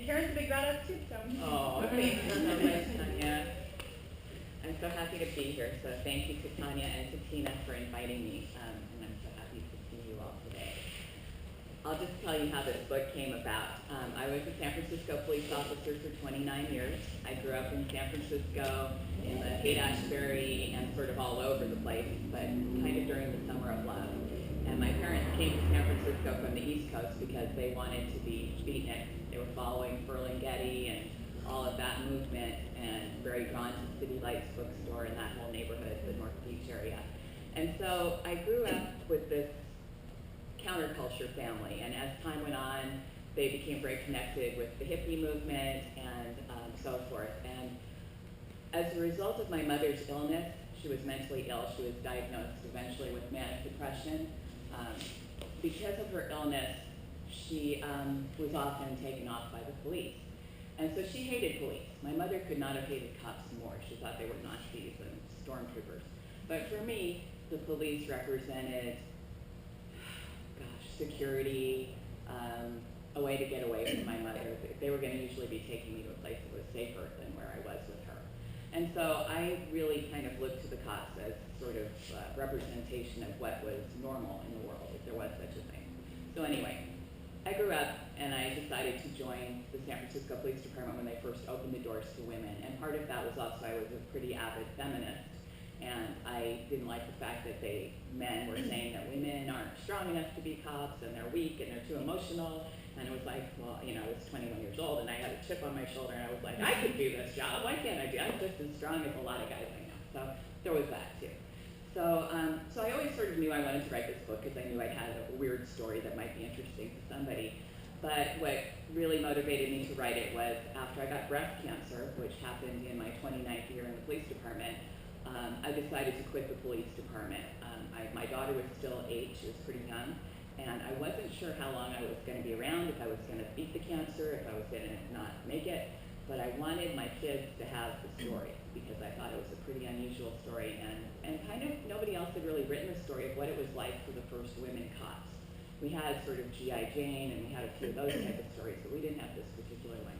And Karen's a big badass too, so. Oh, thank you so much, Tanya. I'm so happy to be here. So thank you to Tanya and to Tina for inviting me, and I'm so happy to see you all today. I'll just tell you how this book came about. I was a San Francisco police officer for 29 years. I grew up in San Francisco, in the Haight-Ashbury, and sort of all over the place, but kind of during the summer of love. And my parents came to San Francisco from the East Coast because they wanted to be beatniks. They were following Ferlinghetti and all of that movement, and very drawn to City Lights bookstore and that whole neighborhood, the North Beach area. And so I grew up with this counterculture family, and as time went on, they became very connected with the hippie movement and so forth. And as a result of my mother's illness, she was mentally ill. She was diagnosed eventually with manic depression. Because of her illness, she was often taken off by the police. And so she hated police. My mother could not have hated cops more. She thought they were Nazis and stormtroopers. But for me, the police represented, security, a way to get away from my mother. They were going to usually be taking me to a place that was safer than where I was with her. And so I really kind of looked to the cops as sort of representation of what was normal in the world, if there was such a thing. So anyway, I grew up and I decided to join the San Francisco Police Department when they first opened the doors to women. And part of that was also I was a pretty avid feminist. And I didn't like the fact that men were saying that women aren't strong enough to be cops and they're weak and they're too emotional. And it was like, well, I was 21 years old and I had a chip on my shoulder and I was like, I could do this job. Why can't I do it? I'm just as strong as a lot of guys I know. So there was that too. So I always sort of knew I wanted to write this book because I knew I'd had a weird story that might be interesting to somebody. But what really motivated me to write it was after I got breast cancer, which happened in my 29th year in the police department, I decided to quit the police department. My daughter was still 8, she was pretty young, and I wasn't sure how long I was going to be around, if I was going to beat the cancer, if I was going to not make it, but I wanted my kids to have the story because I thought it was a pretty unusual story, and kind of nobody else had really written a story of what it was like for the first women cops. We had sort of G.I. Jane, and we had a few of those type of stories, but we didn't have this particular one.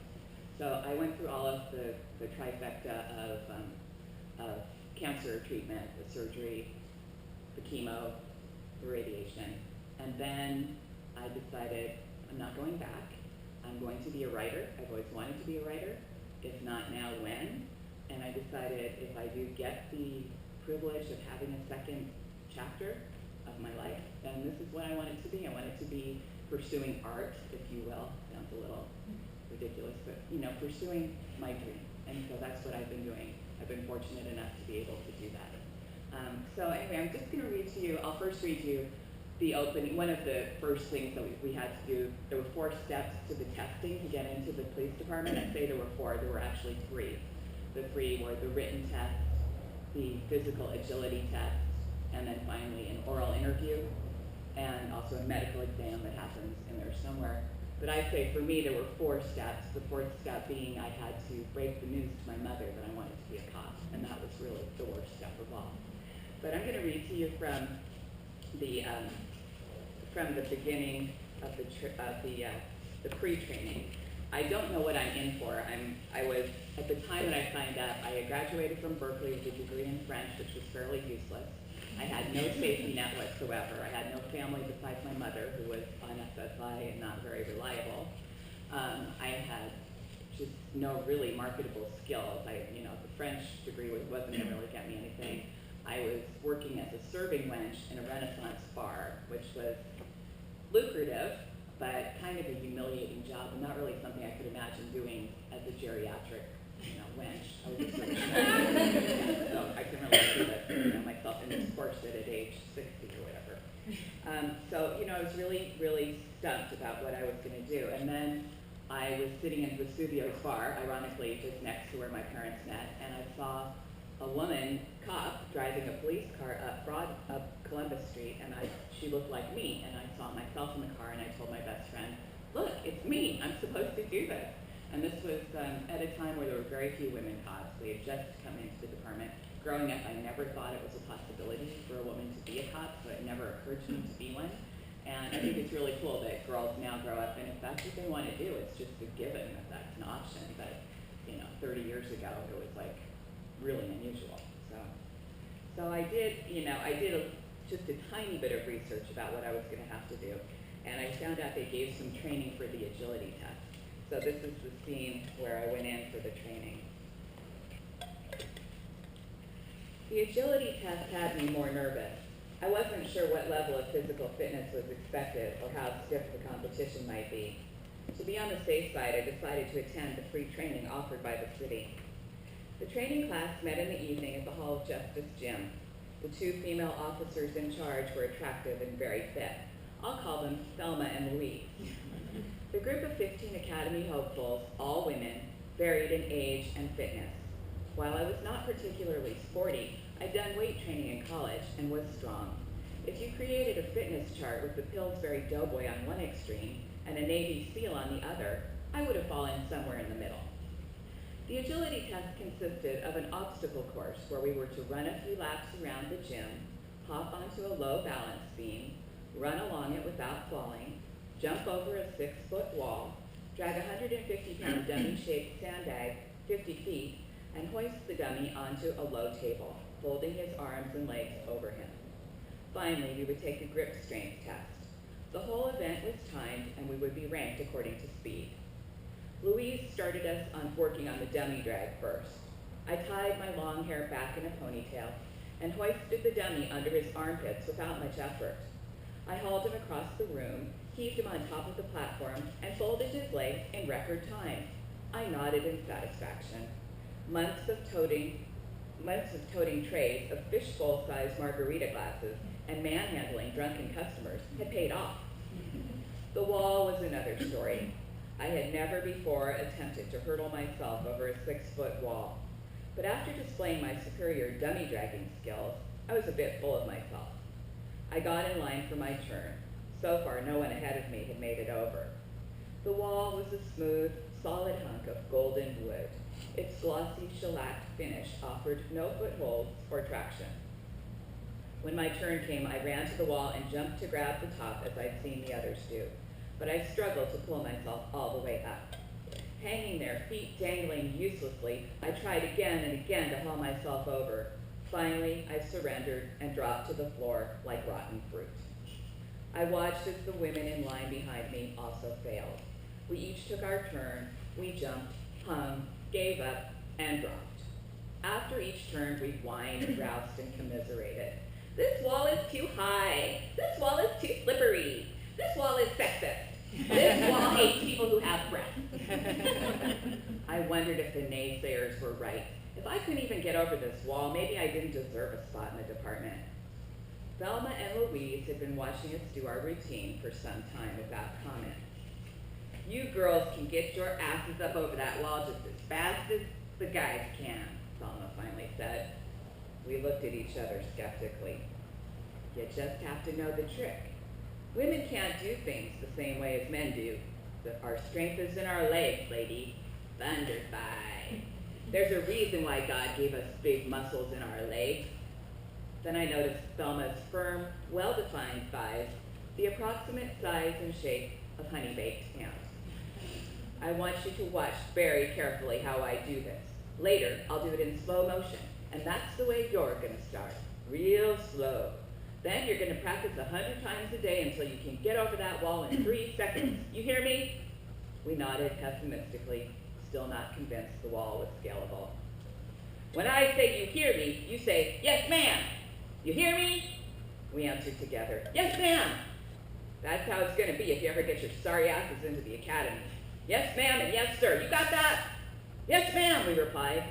So I went through all of the trifecta of cancer treatment, the surgery, the chemo, the radiation. And then I decided I'm not going back. I'm going to be a writer. I've always wanted to be a writer. If not now, when? And I decided if I do get the privilege of having a second chapter of my life, then this is what I want it to be. I want it to be pursuing art, if you will. Sounds a little ridiculous, but pursuing my dream. And so that's what I've been doing. I've been fortunate enough to be able to do that. So anyway, I'm just going to read to you, I'll first read you the opening. One of the first things that we had to do, there were 4 steps to the testing to get into the police department. I say there were 4, there were actually 3. The 3 were the written test, the physical agility test, and then finally an oral interview, and also a medical exam that happens in there somewhere. But I say for me there were 4 steps, the 4th step being I had to break the news to my mother that I wanted to be a cop, and that was really the worst step of all. But I'm going to read to you from the beginning of the pre-training. I don't know what I'm in for. I was, at the time that I signed up, I had graduated from Berkeley with a degree in French, which was fairly useless. I had no safety net whatsoever. I had no family besides my mother, who was on SSI and not very reliable. I had just no really marketable skills. The French degree wasn't going to really get me anything. I was working as a serving wench in a Renaissance bar, which was lucrative, but kind of a humiliating job, and not really something I could imagine doing as a geriatric wench. I was a serving wench. So I can really see that, myself in this corset at age 60 or whatever. So, I was really, really stumped about what I was going to do. And then I was sitting in Vesuvio's bar, ironically, just next to where my parents met, and I saw a woman cop driving a police car up Columbus Street, and she looked like me, and I saw myself in the car, and I told my best friend, look, it's me, I'm supposed to do this. And this was at a time where there were very few women cops. They had just come into the department. Growing up, I never thought it was a possibility for a woman to be a cop, so it never occurred to me to be one. And I think it's really cool that girls now grow up, and if that's what they want to do, it's just a given that option, but 30 years ago it was like really unusual. So I did, just a tiny bit of research about what I was going to have to do, and I found out they gave some training for the agility test. So this is the scene where I went in for the training. The agility test had me more nervous. I wasn't sure what level of physical fitness was expected or how stiff the competition might be. To be on the safe side, I decided to attend the free training offered by the city. The training class met in the evening at the Hall of Justice gym. The two female officers in charge were attractive and very fit. I'll call them Thelma and Louise. The group of 15 Academy hopefuls, all women, varied in age and fitness. While I was not particularly sporty, I'd done weight training in college and was strong. If you created a fitness chart with the Pillsbury Doughboy on one extreme and a Navy SEAL on the other, I would have fallen somewhere in the middle. The agility test consisted of an obstacle course where we were to run a few laps around the gym, hop onto a low balance beam, run along it without falling, jump over a 6-foot wall, drag a 150-pound dummy-shaped sandbag 50 feet, and hoist the dummy onto a low table, folding his arms and legs over him. Finally, we would take a grip strength test. The whole event was timed, and we would be ranked according to speed. Louise started us on working on the dummy drag first. I tied my long hair back in a ponytail and hoisted the dummy under his armpits without much effort. I hauled him across the room, heaved him on top of the platform, and folded his legs in record time. I nodded in satisfaction. Months of toting trays of fishbowl-sized margarita glasses and manhandling drunken customers had paid off. The wall was another story. I had never before attempted to hurdle myself over a 6-foot wall, but after displaying my superior dummy dragging skills, I was a bit full of myself. I got in line for my turn. So far, no one ahead of me had made it over. The wall was a smooth, solid hunk of golden wood. Its glossy shellacked finish offered no footholds or traction. When my turn came, I ran to the wall and jumped to grab the top as I'd seen the others do, but I struggled to pull myself all the way up. Hanging there, feet dangling uselessly, I tried again and again to haul myself over. Finally, I surrendered and dropped to the floor like rotten fruit. I watched as the women in line behind me also failed. We each took our turn, we jumped, hung, gave up, and dropped. After each turn, we whined, roused, and commiserated. This wall is too high. This wall is too slippery. This wall is sexist. This wall hates people who have breath. I wondered if the naysayers were right. If I couldn't even get over this wall, maybe I didn't deserve a spot in the department. Thelma and Louise had been watching us do our routine for some time without comment. You girls can get your asses up over that wall just as fast as the guys can, Thelma finally said. We looked at each other skeptically. You just have to know the trick. Women can't do things the same way as men do. Our strength is in our legs, lady. Thundered by. There's a reason why God gave us big muscles in our legs. Then I noticed Thelma's firm, well-defined thighs, the approximate size and shape of honey-baked hams. I want you to watch very carefully how I do this. Later, I'll do it in slow motion, and that's the way you're going to start, real slow. Then you're going to practice 100 times a day until you can get over that wall in 3 seconds. You hear me? We nodded pessimistically, still not convinced the wall was scalable. When I say you hear me, you say, yes, ma'am. You hear me? We answered together, yes, ma'am. That's how it's going to be if you ever get your sorry asses into the academy. Yes, ma'am, and yes, sir. You got that? Yes, ma'am, we replied.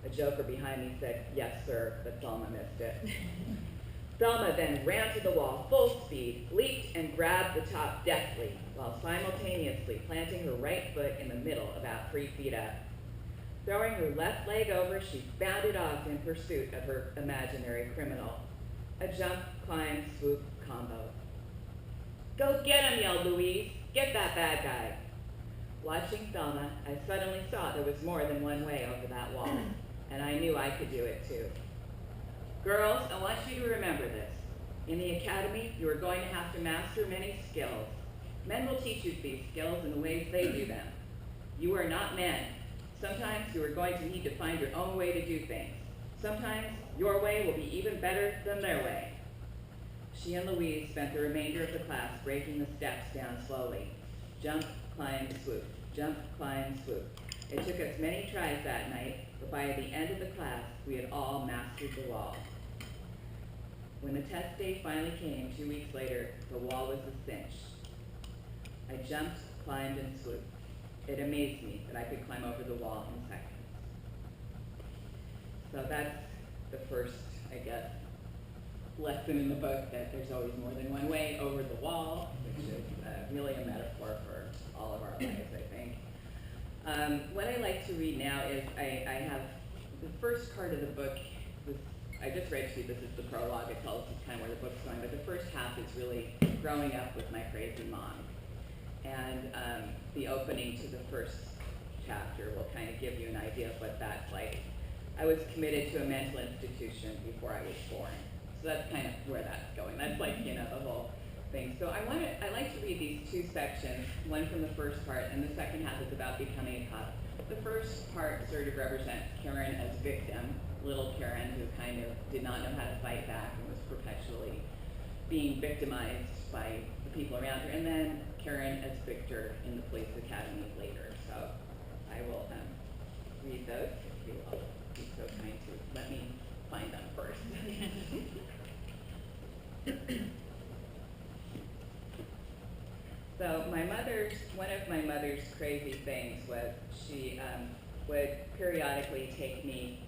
A joker behind me said, yes, sir, but Thelma missed it. Thelma then ran to the wall full speed, leaped and grabbed the top deftly, while simultaneously planting her right foot in the middle about 3 feet up. Throwing her left leg over, she bounded off in pursuit of her imaginary criminal. A jump, climb, swoop combo. Go get him, yelled Louise. Get that bad guy. Watching Thelma, I suddenly saw there was more than one way over that wall, and I knew I could do it too. Girls, I want you to remember this. In the academy, you are going to have to master many skills. Men will teach you these skills in the ways they do them. You are not men. Sometimes you are going to need to find your own way to do things. Sometimes your way will be even better than their way. She and Louise spent the remainder of the class breaking the steps down slowly. Jump, climb, swoop. Jump, climb, swoop. It took us many tries that night, but by the end of the class, we had all mastered the wall. When the test day finally came 2 weeks later, the wall was a cinch. I jumped, climbed, and swooped. It amazed me that I could climb over the wall in seconds. So that's the first, I guess, lesson in the book, that there's always more than one way over the wall, which is really a metaphor for all of our lives, I think. What I like to read now is I have the first part of the book. I just read to you, this is the prologue. It tells us kind of where the book's going, but the first half is really growing up with my crazy mom. And the opening to the first chapter will kind of give you an idea of what that's like. I was committed to a mental institution before I was born. So that's kind of where that's going. That's like, the whole thing. So I like to read these two sections, one from the first part, and the second half is about becoming a cop. The first part sort of represents Karen as victim, little Karen who kind of did not know how to fight back and was perpetually being victimized by the people around her, and then Karen as victor in the police academy later. So I will read those, if you will be so kind to let me find them first. So one of my mother's crazy things was she would periodically take me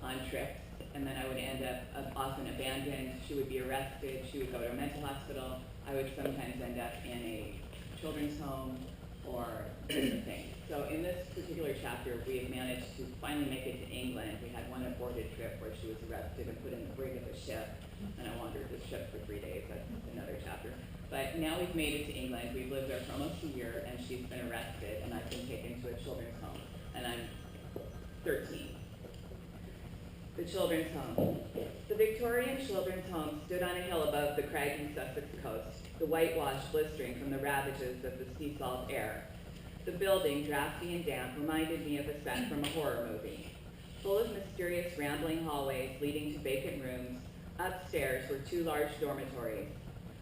on trips, and then I would end up often abandoned. She would be arrested. She would go to a mental hospital. I would sometimes end up in a children's home or different things. So in this particular chapter, we have managed to finally make it to England. We had one aborted trip where she was arrested and put in the brig of a ship, and I wandered the ship for 3 days. That's another chapter. But now we've made it to England. We've lived there for almost a year, and she's been arrested, and I've been taken to a children's home, and I'm 13. The children's home. The Victorian children's home stood on a hill above the craggy Sussex coast, the whitewash blistering from the ravages of the sea salt air. The building, drafty and damp, reminded me of a set from a horror movie. Full of mysterious rambling hallways leading to vacant rooms, upstairs were 2 large dormitories.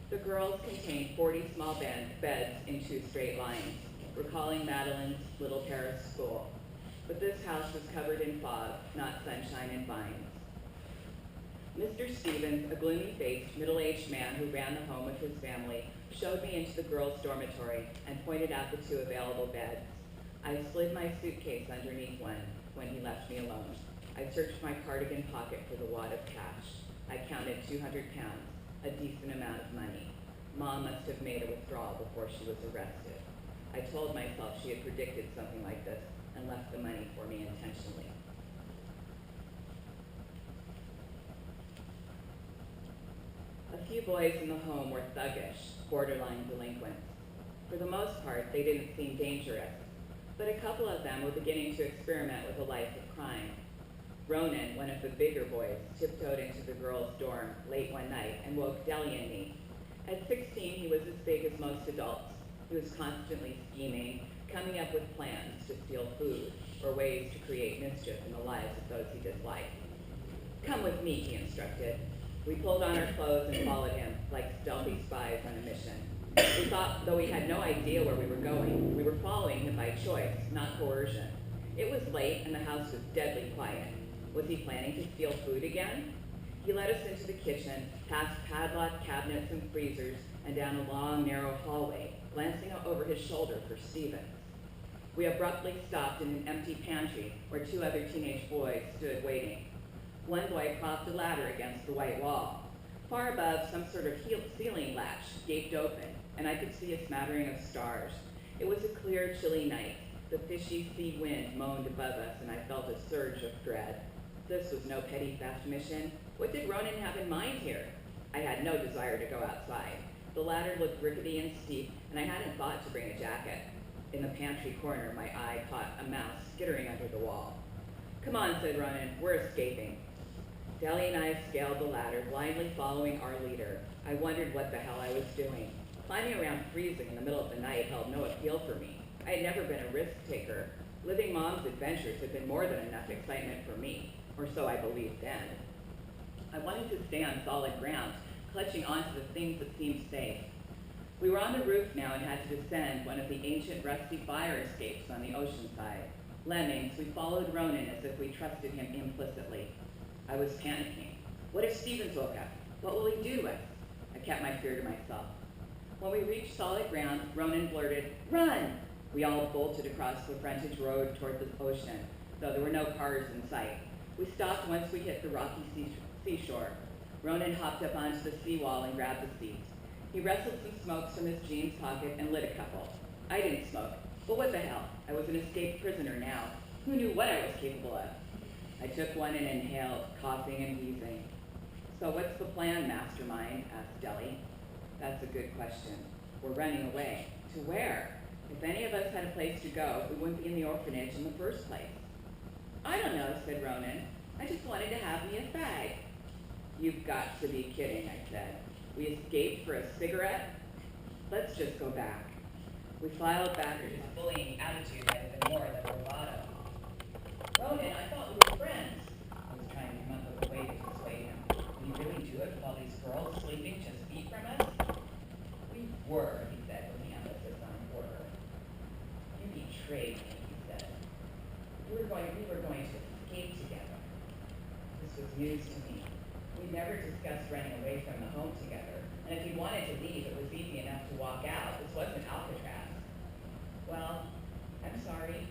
The girls contained 40 small beds in 2 straight lines, recalling Madeline's little Paris school. But this house was covered in fog, not sunshine and vines. Mr. Stevens, a gloomy-faced, middle-aged man who ran the home with his family, showed me into the girls' dormitory and pointed out the 2 available beds. I slid my suitcase underneath one when he left me alone. I searched my cardigan pocket for the wad of cash. I counted 200 pounds, a decent amount of money. Mom must have made a withdrawal before she was arrested. I told myself she had predicted something like this and left the money for me intentionally. A few boys in the home were thuggish, borderline delinquents. For the most part, they didn't seem dangerous, but a couple of them were beginning to experiment with a life of crime. Ronan, one of the bigger boys, tiptoed into the girls' dorm late one night and woke Delia and me. At 16, he was as big as most adults. He was constantly scheming, coming up with plans to steal food or ways to create mischief in the lives of those he disliked. "Come with me," he instructed. We pulled on our clothes and followed him like stealthy spies on a mission. We thought, though we had no idea where we were going, we were following him by choice, not coercion. It was late and the house was deadly quiet. Was he planning to steal food again? He led us into the kitchen, past padlocked cabinets and freezers, and down a long, narrow hallway, glancing over his shoulder for Stevens. We abruptly stopped in an empty pantry where 2 other teenage boys stood waiting. One boy propped a ladder against the white wall. Far above, some sort of ceiling latch gaped open, and I could see a smattering of stars. It was a clear, chilly night. The fishy sea wind moaned above us, and I felt a surge of dread. This was no petty theft mission. What did Ronan have in mind here? I had no desire to go outside. The ladder looked rickety and steep, and I hadn't thought to bring a jacket. In the pantry corner, my eye caught a mouse skittering under the wall. "Come on," said Ronan, "we're escaping." Delia and I scaled the ladder, blindly following our leader. I wondered what the hell I was doing. Climbing around freezing in the middle of the night held no appeal for me. I had never been a risk taker. Living Mom's adventures had been more than enough excitement for me, or so I believed then. I wanted to stay on solid ground, clutching onto the things that seemed safe. We were on the roof now and had to descend one of the ancient rusty fire escapes on the ocean side. Lemmings, we followed Ronan as if we trusted him implicitly. I was panicking. What if Stevens woke up? What will he do? I kept my fear to myself. When we reached solid ground, Ronan blurted, "Run!" We all bolted across the frontage road toward the ocean, though there were no cars in sight. We stopped once we hit the rocky seashore. Ronan hopped up onto the seawall and grabbed the seat. He wrestled some smokes from his jeans pocket and lit a couple. I didn't smoke, but what the hell? I was an escaped prisoner now. Who knew what I was capable of? I took one and inhaled, coughing and wheezing. "So what's the plan, mastermind?" asked Deli. "That's a good question. We're running away. To where? If any of us had a place to go, we wouldn't be in the orphanage in the first place." "I don't know," said Ronan. "I just wanted to have me a fag." "You've got to be kidding," I said. "We escaped for a cigarette? Let's just go back." We filed back at his bullying attitude that had been more than bravado. "Ronan, I thought we were friends." I was trying to come up with a way to persuade him. "Will you really do it with all these girls sleeping just feet from us?" "We were," he said, with the emphasis on were. "You betrayed me," he said. We were going to escape together." This was news to me. We'd never discussed running away from the home together, and if he wanted to leave, it was easy enough to walk out. This wasn't Alcatraz. "Well, I'm sorry."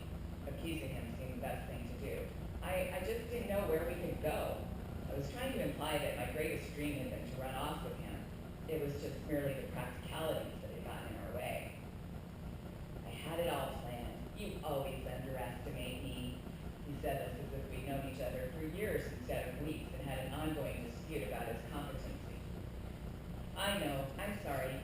Accusing him seemed the best thing to do. I just didn't know where we could go. I was trying to imply that my greatest dream had been to run off with him. It was just merely the practicalities that had gotten in our way. "I had it all planned. You always underestimate me." He said this as if we'd known each other for years instead of weeks and had an ongoing dispute about his competency. "I know. I'm sorry.